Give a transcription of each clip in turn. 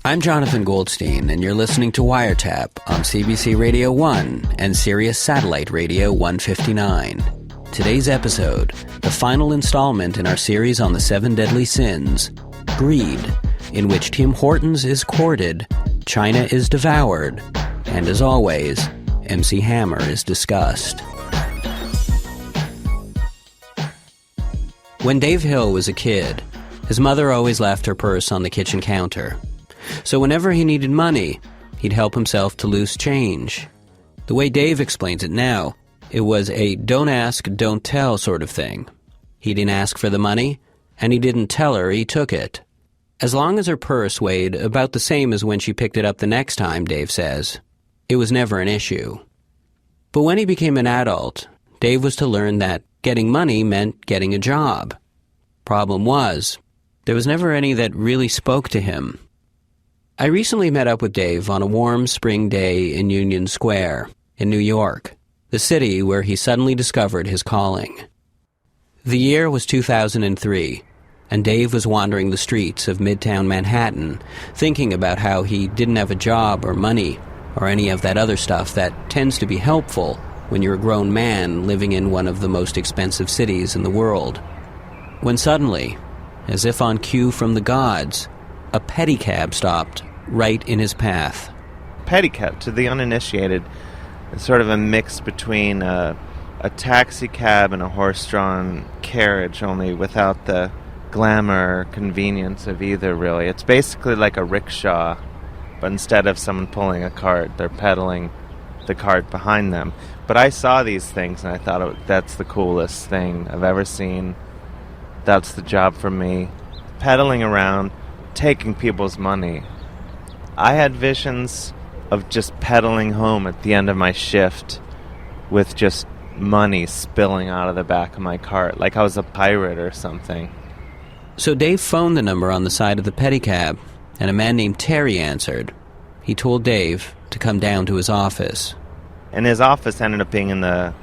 I'm Jonathan Goldstein, and you're listening to Wiretap on CBC Radio 1 and Sirius Satellite Radio 159. Today's episode, the final installment in our series on the 7 deadly sins, Greed, in which Tim Hortons is courted, China is devoured, and as always, MC Hammer is discussed. When Dave Hill was a kid, his mother always left her purse on the kitchen counter. So whenever he needed money, he'd help himself to loose change. The way Dave explains it now, it was a don't ask, don't tell sort of thing. He didn't ask for the money, and he didn't tell her he took it. As long as her purse weighed about the same as when she picked it up the next time, Dave says, it was never an issue. But when he became an adult, Dave was to learn that getting money meant getting a job. Problem was, there was never any that really spoke to him. I recently met up with Dave on a warm spring day in Union Square, in New York, the city where he suddenly discovered his calling. The year was 2003, and Dave was wandering the streets of Midtown Manhattan, thinking about how he didn't have a job or money, or any of that other stuff that tends to be helpful when you're a grown man living in one of the most expensive cities in the world. When suddenly, as if on cue from the gods, a PediCab stopped right in his path. PediCab, to the uninitiated, is sort of a mix between a taxi cab and a horse-drawn carriage, only without the glamour or convenience of either, really. It's basically like a rickshaw, but instead of someone pulling a cart, they're pedaling the cart behind them. But I saw these things, and I thought that's the coolest thing I've ever seen. That's the job for me. Pedaling around, taking people's money. I had visions of just pedaling home at the end of my shift with just money spilling out of the back of my cart, like I was a pirate or something. So Dave phoned the number on the side of the pedicab, and a man named Terry answered. He told Dave to come down to his office. And his office ended up being in a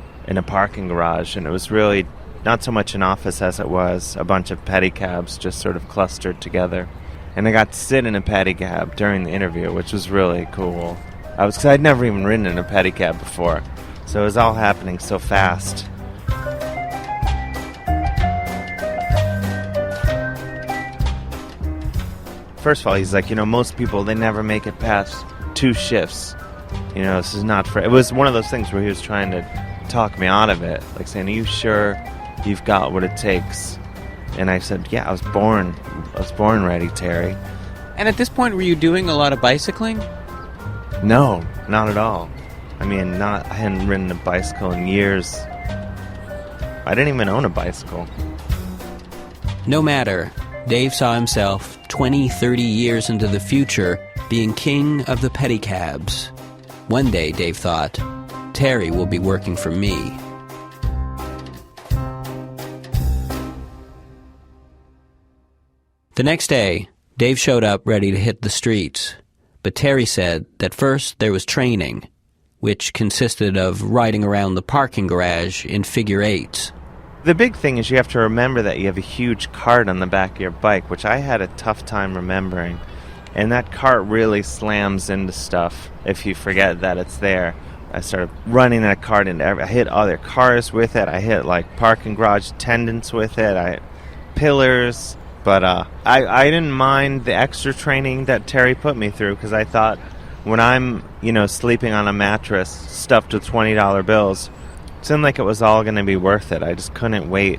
parking garage, and it was really not so much an office as it was a bunch of pedicabs just sort of clustered together. And I got to sit in a pedicab during the interview, which was really cool. Because I'd never even ridden in a pedicab before, so it was all happening so fast. First of all, he's like, most people, they never make it past 2 shifts. This is not fair. It was one of those things where he was trying to talk me out of it, like saying, are you sure you've got what it takes? And I said, yeah, I was born ready, Terry. And at this point, were you doing a lot of bicycling? No, not at all. I hadn't ridden a bicycle in years. I didn't even own a bicycle. No matter, Dave saw himself 20, 30 years into the future being king of the pedicabs. One day, Dave thought, Terry will be working for me. The next day, Dave showed up ready to hit the streets, but Terry said that first there was training, which consisted of riding around the parking garage in figure eights. The big thing is you have to remember that you have a huge cart on the back of your bike, which I had a tough time remembering. And that cart really slams into stuff if you forget that it's there. I started running that cart into I hit other cars with it. I hit parking garage attendants with it. I hit pillars. But I didn't mind the extra training that Terry put me through, because I thought when I'm, sleeping on a mattress stuffed with $20 bills, it seemed like it was all going to be worth it. I just couldn't wait.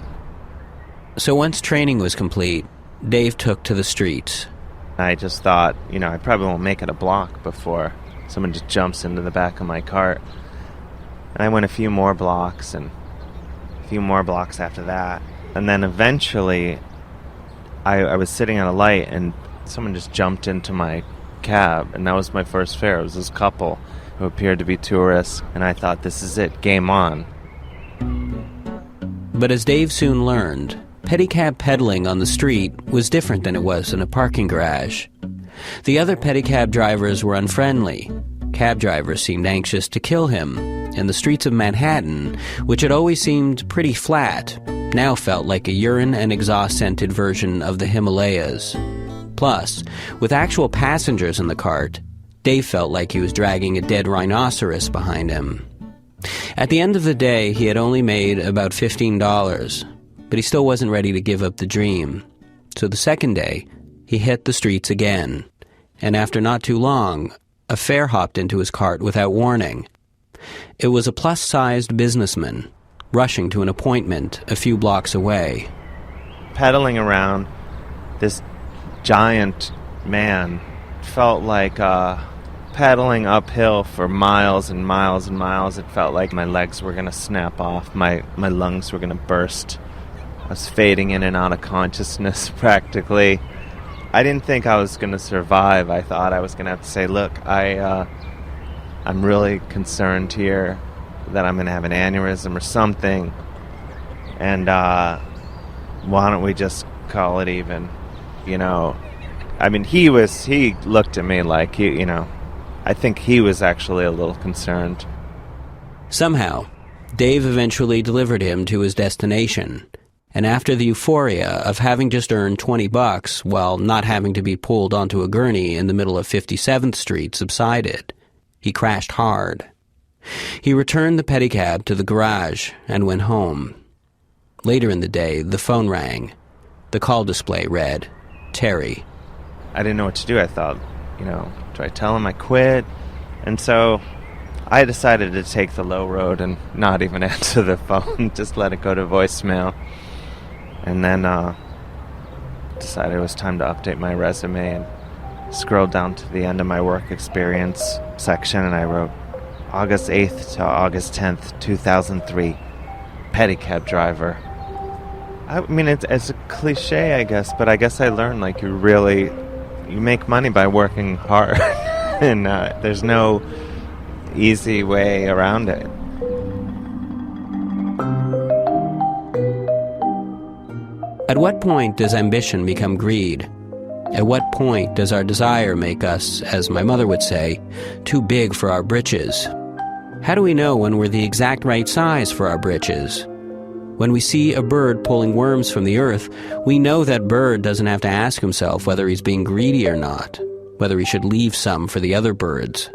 So once training was complete, Dave took to the streets. I just thought, I probably won't make it a block before someone just jumps into the back of my cart. And I went a few more blocks and a few more blocks after that. And then eventually I was sitting at a light and someone just jumped into my cab, and that was my first fare. It was this couple who appeared to be tourists, and I thought, this is it, game on. But as Dave soon learned, pedicab pedaling on the street was different than it was in a parking garage. The other pedicab drivers were unfriendly. Cab drivers seemed anxious to kill him, and the streets of Manhattan, which had always seemed pretty flat, now felt like a urine and exhaust-scented version of the Himalayas. Plus, with actual passengers in the cart, Dave felt like he was dragging a dead rhinoceros behind him. At the end of the day, he had only made about $15, but he still wasn't ready to give up the dream. So the second day, he hit the streets again, and after not too long, a fare hopped into his cart without warning. It was a plus-sized businessman, rushing to an appointment a few blocks away. Pedaling around, this giant man felt like pedaling uphill for miles and miles and miles. It felt like my legs were going to snap off, my lungs were going to burst. I was fading in and out of consciousness practically. I didn't think I was going to survive. I thought I was going to have to say, look, I'm really concerned here that I'm going to have an aneurysm or something, and why don't we just call it even, you know? I mean, he looked at me like, I think he was actually a little concerned. Somehow, Dave eventually delivered him to his destination, and after the euphoria of having just earned $20 while not having to be pulled onto a gurney in the middle of 57th Street subsided, he crashed hard. He returned the pedicab to the garage and went home. Later in the day, the phone rang. The call display read, Terry. I didn't know what to do. I thought, do I tell him I quit? And so I decided to take the low road and not even answer the phone, just let it go to voicemail. And then decided it was time to update my resume and scrolled down to the end of my work experience section, and I wrote August 8th to August 10th, 2003, pedicab driver. I mean, it's a cliche, I guess, but I guess I learned, like, you make money by working hard, and there's no easy way around it. At what point does ambition become greed? At what point does our desire make us, as my mother would say, too big for our britches? How do we know when we're the exact right size for our britches? When we see a bird pulling worms from the earth, we know that bird doesn't have to ask himself whether he's being greedy or not, whether he should leave some for the other birds.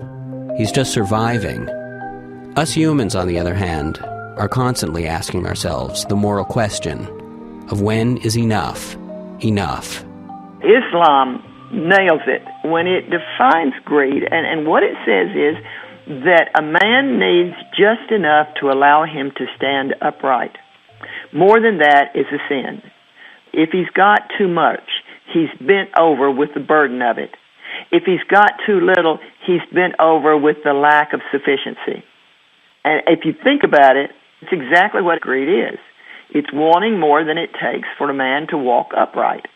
He's just surviving. Us humans, on the other hand, are constantly asking ourselves the moral question of when is enough enough? Islam nails it when it defines greed, and what it says is that a man needs just enough to allow him to stand upright. More than that is a sin. If he's got too much, he's bent over with the burden of it. If he's got too little, he's bent over with the lack of sufficiency. And if you think about it, it's exactly what greed is. It's wanting more than it takes for a man to walk upright.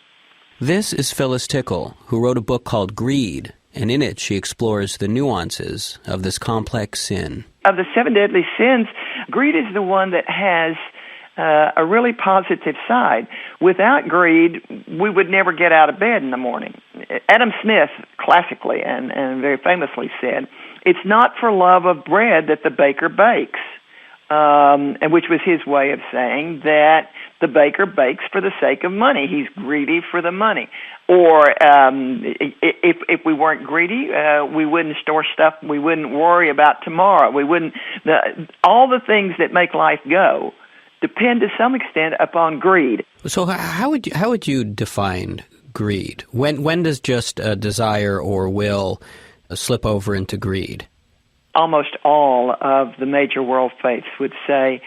This is Phyllis Tickle, who wrote a book called Greed, and in it she explores the nuances of this complex sin. Of the 7 deadly sins, greed is the one that has a really positive side. Without greed, we would never get out of bed in the morning. Adam Smith, classically and very famously said, it's not for love of bread that the baker bakes, and which was his way of saying that the baker bakes for the sake of money. He's greedy for the money. Or if we weren't greedy, we wouldn't store stuff. We wouldn't worry about tomorrow. We wouldn't. All the things that make life go depend to some extent upon greed. So how would you define greed? When does just a desire or will slip over into greed? Almost all of the major world faiths would say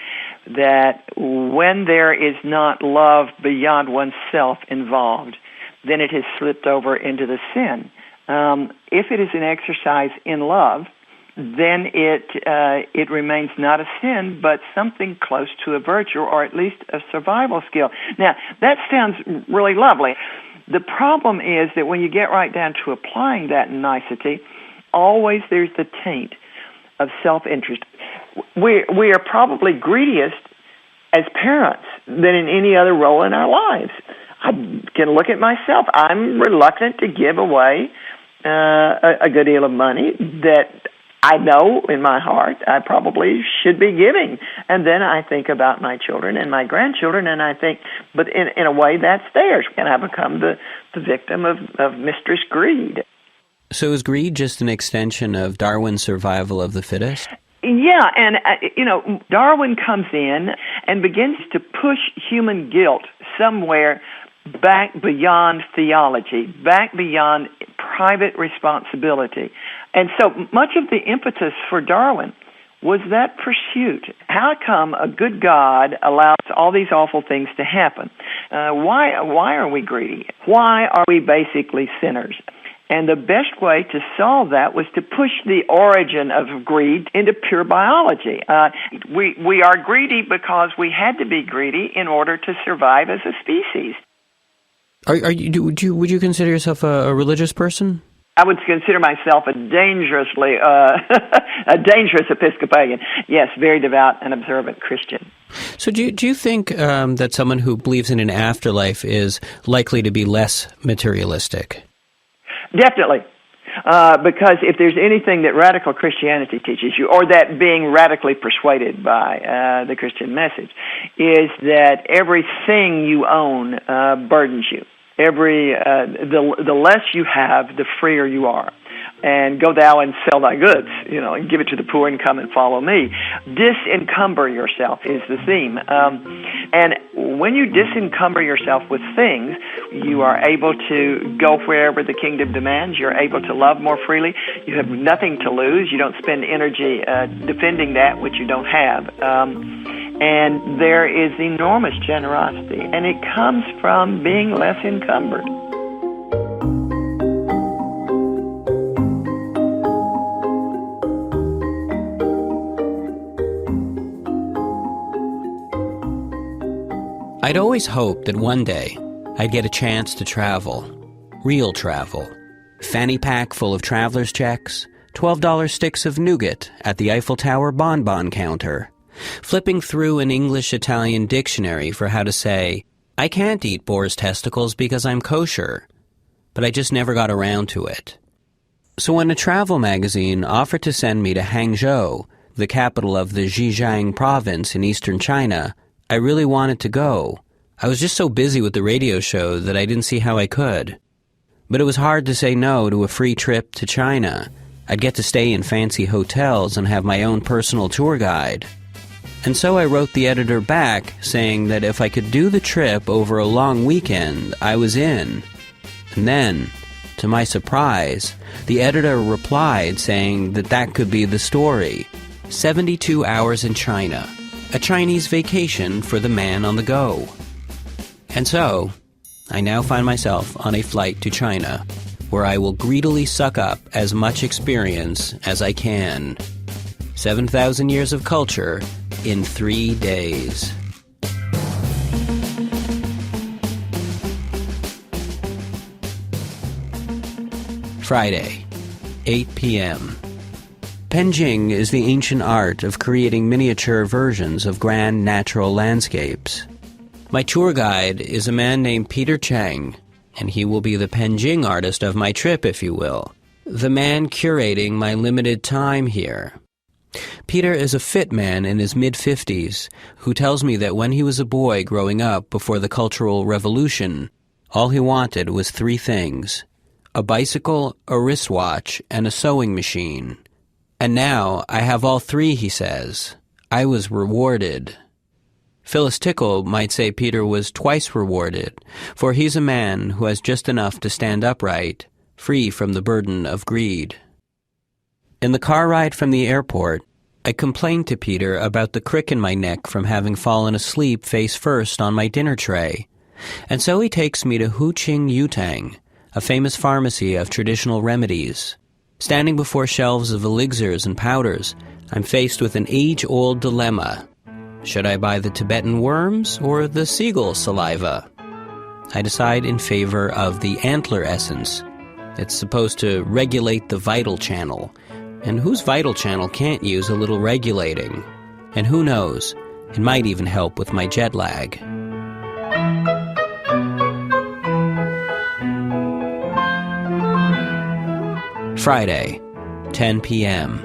that when there is not love beyond oneself involved, then it has slipped over into the sin. If it is an exercise in love, then it remains not a sin, but something close to a virtue, or at least a survival skill. Now, that sounds really lovely. The problem is that when you get right down to applying that in nicety, always there's the taint of self-interest. We are probably greediest as parents than in any other role in our lives. I can look at myself. I'm reluctant to give away a good deal of money that I know in my heart I probably should be giving. And then I think about my children and my grandchildren, and I think, but in a way that's theirs. And I become the victim of mistress greed. So is greed just an extension of Darwin's survival of the fittest? Yeah, and, Darwin comes in and begins to push human guilt somewhere back beyond theology, back beyond private responsibility. And so much of the impetus for Darwin was that pursuit. How come a good God allows all these awful things to happen? Why are we greedy? Why are we basically sinners? And the best way to solve that was to push the origin of greed into pure biology. We are greedy because we had to be greedy in order to survive as a species. Would you consider yourself a religious person? I would consider myself a dangerous Episcopalian. Yes, very devout and observant Christian. So do you think that someone who believes in an afterlife is likely to be less materialistic? Definitely. Because if there's anything that radical Christianity teaches you, or that being radically persuaded by the Christian message, is that everything you own burdens you. The less you have, the freer you are. And go thou and sell thy goods, and give it to the poor and come and follow me. Disencumber yourself is the theme. And when you disencumber yourself with things, you are able to go wherever the kingdom demands. You're able to love more freely. You have nothing to lose. You don't spend energy defending that which you don't have. And there is enormous generosity, and it comes from being less encumbered. I'd always hoped that one day I'd get a chance to travel. Real travel. Fanny pack full of traveler's checks, $12 sticks of nougat at the Eiffel Tower bonbon counter, flipping through an English-Italian dictionary for how to say, I can't eat boar's testicles because I'm kosher, but I just never got around to it. So when a travel magazine offered to send me to Hangzhou, the capital of the Zhejiang province in eastern China, I really wanted to go. I was just so busy with the radio show that I didn't see how I could. But it was hard to say no to a free trip to China. I'd get to stay in fancy hotels and have my own personal tour guide. And so I wrote the editor back saying that if I could do the trip over a long weekend, I was in. And then, to my surprise, the editor replied saying that could be the story. 72 hours in China. A Chinese vacation for the man on the go. And so, I now find myself on a flight to China, where I will greedily suck up as much experience as I can. 7,000 years of culture in 3 days. Friday, 8 p.m. Penjing is the ancient art of creating miniature versions of grand natural landscapes. My tour guide is a man named Peter Chang, and he will be the Penjing artist of my trip, if you will, the man curating my limited time here. Peter is a fit man in his mid-50s who tells me that when he was a boy growing up before the Cultural Revolution, all he wanted was 3 things: a bicycle, a wristwatch, and a sewing machine. And now I have all 3, he says. I was rewarded. Phyllis Tickle might say Peter was twice rewarded, for he's a man who has just enough to stand upright, free from the burden of greed. In the car ride from the airport, I complained to Peter about the crick in my neck from having fallen asleep face first on my dinner tray, and so he takes me to Huqing Yutang, a famous pharmacy of traditional remedies. Standing before shelves of elixirs and powders, I'm faced with an age-old dilemma. Should I buy the Tibetan worms or the seagull saliva? I decide in favor of the antler essence. It's supposed to regulate the vital channel, and whose vital channel can't use a little regulating? And who knows, it might even help with my jet lag. Friday, 10 p.m.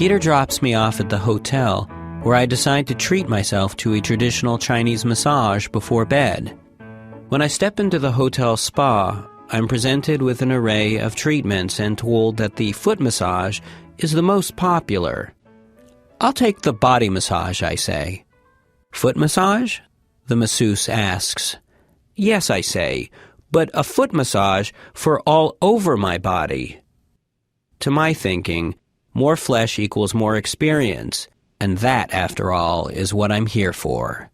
Peter drops me off at the hotel, where I decide to treat myself to a traditional Chinese massage before bed. When I step into the hotel spa, I'm presented with an array of treatments and told that the foot massage is the most popular. "I'll take the body massage," I say. "Foot massage?" the masseuse asks. "Yes," I say, "but a foot massage for all over my body." To my thinking, more flesh equals more experience, and that, after all, is what I'm here for.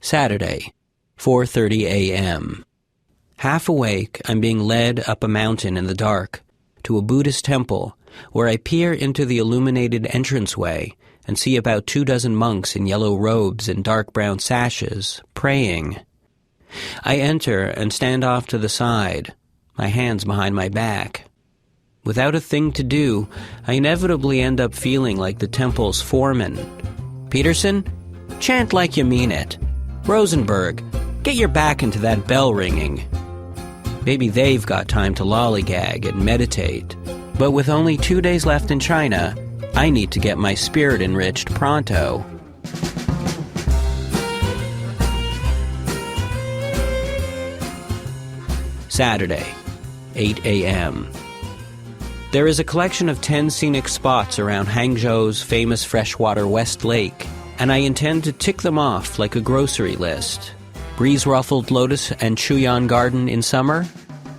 Saturday, 4:30 a.m. Half awake, I'm being led up a mountain in the dark to a Buddhist temple where I peer into the illuminated entranceway and see about 24 monks in yellow robes and dark brown sashes, praying. I enter and stand off to the side, my hands behind my back. Without a thing to do, I inevitably end up feeling like the temple's foreman. "Peterson, chant like you mean it. Rosenberg, get your back into that bell ringing." Maybe they've got time to lollygag and meditate, but with only 2 days left in China, I need to get my spirit enriched pronto. Saturday, 8 a.m. There is a collection of 10 scenic spots around Hangzhou's famous freshwater West Lake, and I intend to tick them off like a grocery list. Breeze-ruffled lotus and Chuyan Garden in summer?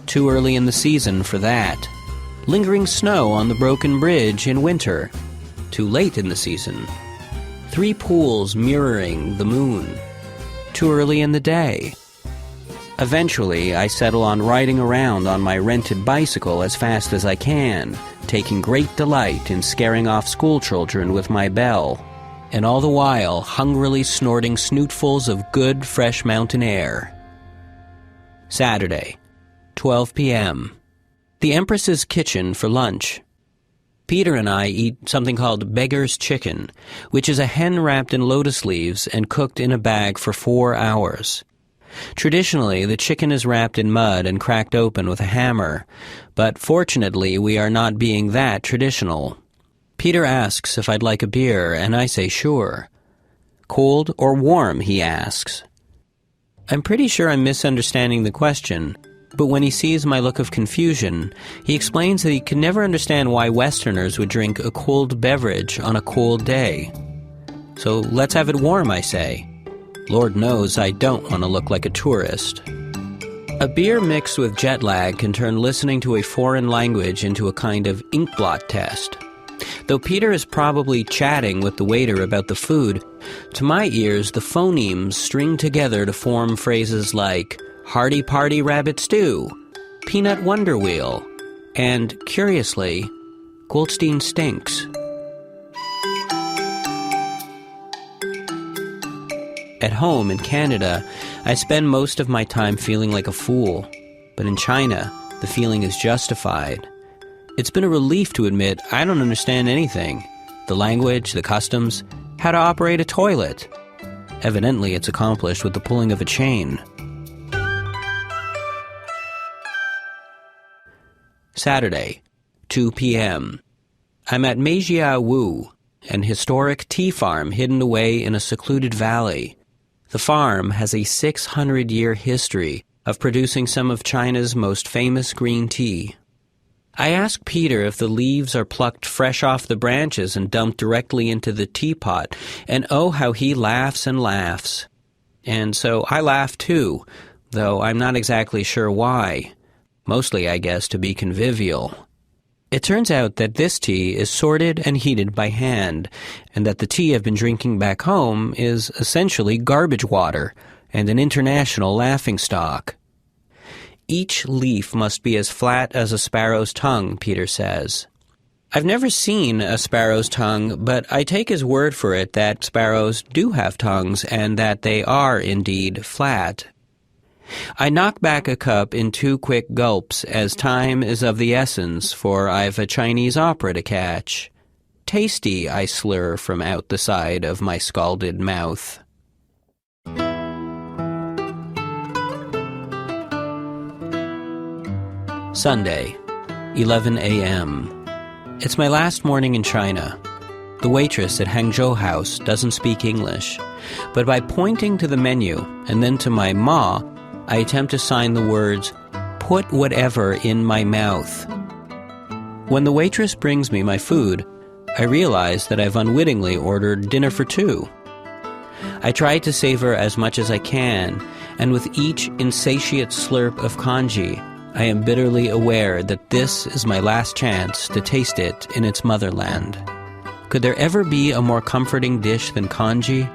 Too early in the season for that. Lingering snow on the broken bridge in winter? Too late in the season. 3 pools mirroring the moon? Too early in the day. Eventually, I settle on riding around on my rented bicycle as fast as I can, taking great delight in scaring off schoolchildren with my bell, and all the while hungrily snorting snootfuls of good, fresh mountain air. Saturday, 12 p.m. The Empress's kitchen for lunch. Peter and I eat something called beggar's chicken, which is a hen wrapped in lotus leaves and cooked in a bag for 4 hours. Traditionally, the chicken is wrapped in mud and cracked open with a hammer, but fortunately we are not being that traditional. Peter asks if I'd like a beer, and I say sure. "Cold or warm?" he asks. I'm pretty sure I'm misunderstanding the question, but when he sees my look of confusion, he explains that he can never understand why Westerners would drink a cold beverage on a cold day. "So let's have it warm," I say. Lord knows I don't want to look like a tourist. A beer mixed with jet lag can turn listening to a foreign language into a kind of inkblot test. Though Peter is probably chatting with the waiter about the food, to my ears the phonemes string together to form phrases like "hearty party rabbit stew," "peanut wonder wheel," and, curiously, "Goldstein stinks." At home in Canada, I spend most of my time feeling like a fool. But in China, the feeling is justified. It's been a relief to admit I don't understand anything. The language, the customs, how to operate a toilet. Evidently, it's accomplished with the pulling of a chain. Saturday, 2 p.m. I'm at Meijiawu, an historic tea farm hidden away in a secluded valley. The farm has a 600-year history of producing some of China's most famous green tea. I ask Peter if the leaves are plucked fresh off the branches and dumped directly into the teapot, and oh, how he laughs and laughs. And so I laugh too, though I'm not exactly sure why. Mostly, I guess, to be convivial. It turns out that this tea is sorted and heated by hand, and that the tea I've been drinking back home is essentially garbage water and an international laughingstock. Each leaf must be as flat as a sparrow's tongue, Peter says. I've never seen a sparrow's tongue, but I take his word for it that sparrows do have tongues and that they are indeed flat. I knock back a cup in 2 quick gulps, as time is of the essence, for I've a Chinese opera to catch. "Tasty," I slur from out the side of my scalded mouth. Sunday, 11 a.m. It's my last morning in China. The waitress at Hangzhou House doesn't speak English, but by pointing to the menu and then to my ma, I attempt to sign the words, "Put whatever in my mouth." When the waitress brings me my food, I realize that I've unwittingly ordered dinner for two. I try to savor as much as I can, and with each insatiate slurp of congee, I am bitterly aware that this is my last chance to taste it in its motherland. Could there ever be a more comforting dish than congee?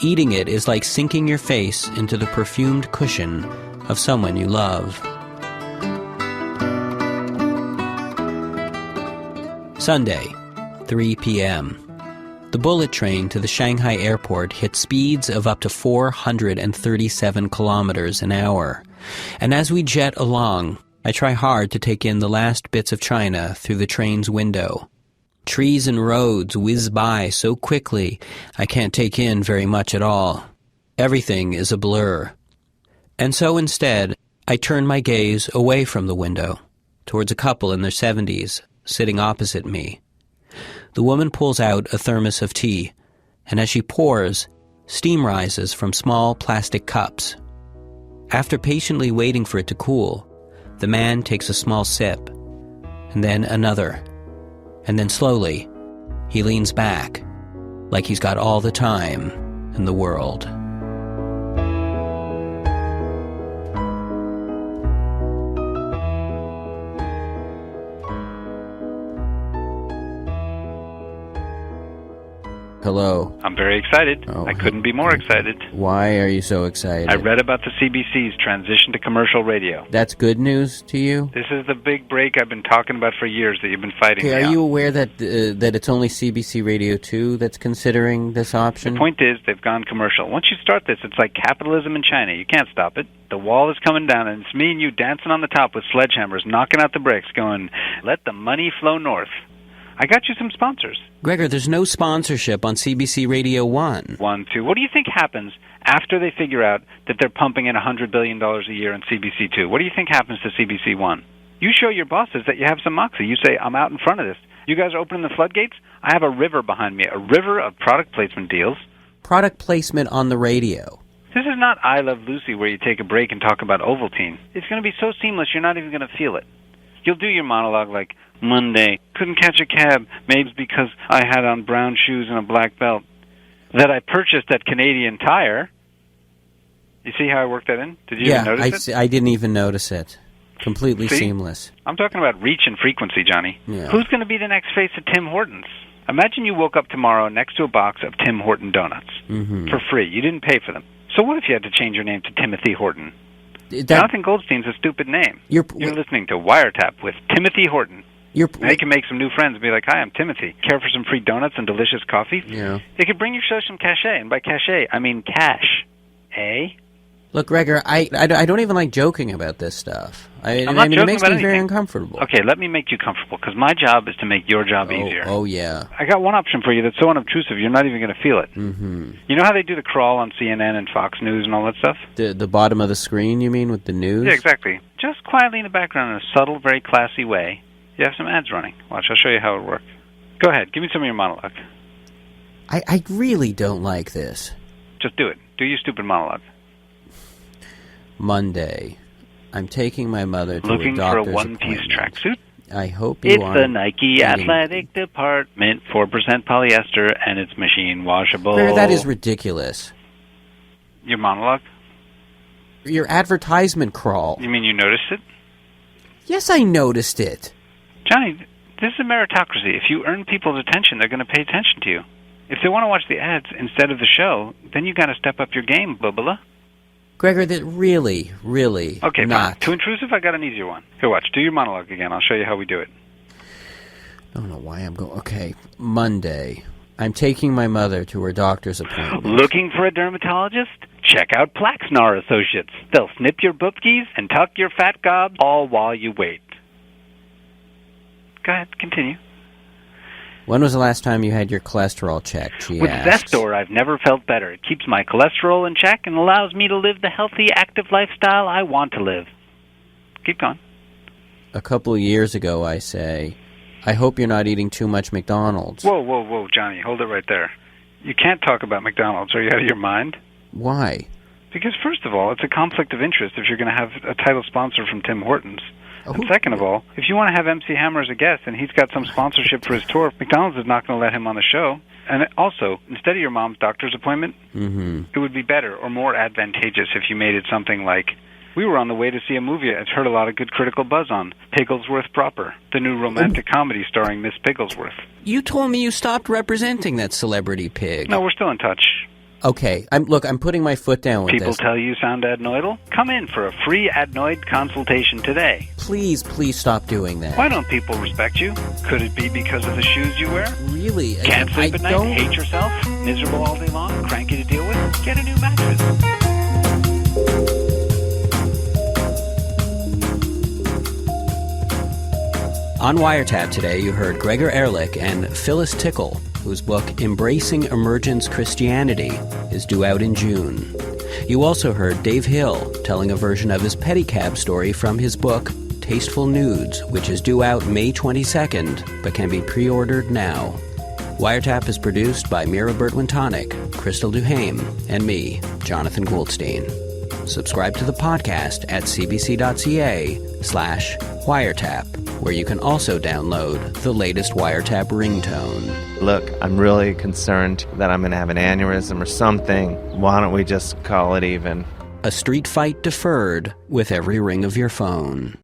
Eating it is like sinking your face into the perfumed cushion of someone you love. Sunday, 3 p.m. The bullet train to the Shanghai airport hit speeds of up to 437 kilometers an hour. And as we jet along, I try hard to take in the last bits of China through the train's window. Trees and roads whiz by so quickly, I can't take in very much at all. Everything is a blur. And so instead, I turn my gaze away from the window, towards a couple in their 70s, sitting opposite me. The woman pulls out a thermos of tea, and as she pours, steam rises from small plastic cups. After patiently waiting for it to cool, the man takes a small sip, and then another. And then slowly, he leans back, like he's got all the time in the world. Hello. I'm very excited. I couldn't be more excited. Why are you so excited? I read about the CBC's transition to commercial radio. That's good news to you? This is the big break I've been talking about for years that you've been fighting me Okay, are on. you aware that that it's only CBC Radio 2 that's considering this option? The point is, they've gone commercial. Once you start this, it's like capitalism in China. You can't stop it. The wall is coming down, and it's me and you dancing on the top with sledgehammers, knocking out the bricks, going, let the money flow north. I got you some sponsors. Gregor, there's no sponsorship on CBC Radio 1. 1, 2. What do you think happens after they figure out that they're pumping in $100 billion a year in CBC 2? What do you think happens to CBC 1? You show your bosses that you have some moxie. You say, I'm out in front of this. You guys are opening the floodgates? I have a river behind me, a river of product placement deals. Product placement on the radio. This is not I Love Lucy where you take a break and talk about Ovaltine. It's going to be so seamless you're not even going to feel it. You'll do your monologue like, Monday, couldn't catch a cab, maybe because I had on brown shoes and a black belt that I purchased at Canadian Tire. You see how I worked that in? Did you even notice it? I didn't even notice it. Completely seamless. I'm talking about reach and frequency, Johnny. Yeah. Who's going to be the next face of Tim Hortons? Imagine you woke up tomorrow next to a box of Tim Horton donuts for free. You didn't pay for them. So what if you had to change your name to Timothy Horton? Jonathan Goldstein's a stupid name. You're listening to Wiretap with Timothy Horton. Now you can make some new friends and be like, hi, I'm Timothy. Care for some free donuts and delicious coffee? Yeah. They could bring your show some cachet, and by cachet, I mean cash. Eh? Look, Gregor, I don't even like joking about this stuff. I'm not joking it makes about me anything. very uncomfortable. Okay, let me make you comfortable, because my job is to make your job easier. Oh, yeah. I got one option for you that's so unobtrusive, you're not even going to feel it. Mm-hmm. You know how they do the crawl on CNN and Fox News and all that stuff? The bottom of the screen, you mean, with the news? Yeah, exactly. Just quietly in the background in a subtle, very classy way, you have some ads running. Watch, I'll show you how it works. Go ahead, give me some of your monologue. I really don't like this. Just do it. Do your stupid monologue. Monday. I'm taking my mother to Looking a doctor's for a one-piece tracksuit? I hope you are. It's the Nike Athletic Department, 4% polyester, and it's machine washable. Claire, that is ridiculous. Your monologue? Your advertisement crawl. You mean you noticed it? Yes, I noticed it. Johnny, this is a meritocracy. If you earn people's attention, they're going to pay attention to you. If they want to watch the ads instead of the show, then you got to step up your game, Bubba. Gregor, that really okay, not. Fine. Too intrusive? I got an easier one. Here, watch. Do your monologue again. I'll show you how we do it. I don't know why I'm going... Okay, Monday. I'm taking my mother to her doctor's appointment. Looking for a dermatologist? Check out Plaxnar Associates. They'll snip your bookies and tuck your fat gobs all while you wait. Go ahead, continue. When was the last time you had your cholesterol checked, she With asks. Zestor, I've never felt better. It keeps my cholesterol in check and allows me to live the healthy, active lifestyle I want to live. Keep going. A couple of years ago, I say, I hope you're not eating too much McDonald's. Whoa, Johnny, hold it right there. You can't talk about McDonald's. Are you out of your mind? Why? Because first of all, it's a conflict of interest if you're going to have a title sponsor from Tim Hortons. And second of all, if you want to have MC Hammer as a guest and he's got some sponsorship for his tour, McDonald's is not going to let him on the show. And also, instead of your mom's doctor's appointment, it would be better or more advantageous if you made it something like, we were on the way to see a movie I've heard a lot of good critical buzz on, Pigglesworth Proper, the new romantic comedy starring Miss Pigglesworth. You told me you stopped representing that celebrity pig. No, we're still in touch. Okay, I'm putting my foot down with People this. tell you sound adenoidal? Come in for a free adenoid consultation today. Please stop doing that. Why don't people respect you? Could it be because of the shoes you wear? Really? Can't sleep at night? Hate yourself? Miserable all day long? Cranky to deal with? Get a new mattress. On Wiretap today, you heard Gregor Ehrlich and Phyllis Tickle, whose book Embracing Emergence Christianity is due out in June. You also heard Dave Hill telling a version of his PediCab story from his book Tasteful Nudes, which is due out May 22nd, but can be pre-ordered now. Wiretap is produced by Mira Bertwin-Tonic, Crystal Duhame, and me, Jonathan Goldstein. Subscribe to the podcast at cbc.ca/wiretap, where you can also download the latest Wiretap ringtone. Look, I'm really concerned that I'm going to have an aneurysm or something. Why don't we just call it even? A street fight deferred with every ring of your phone.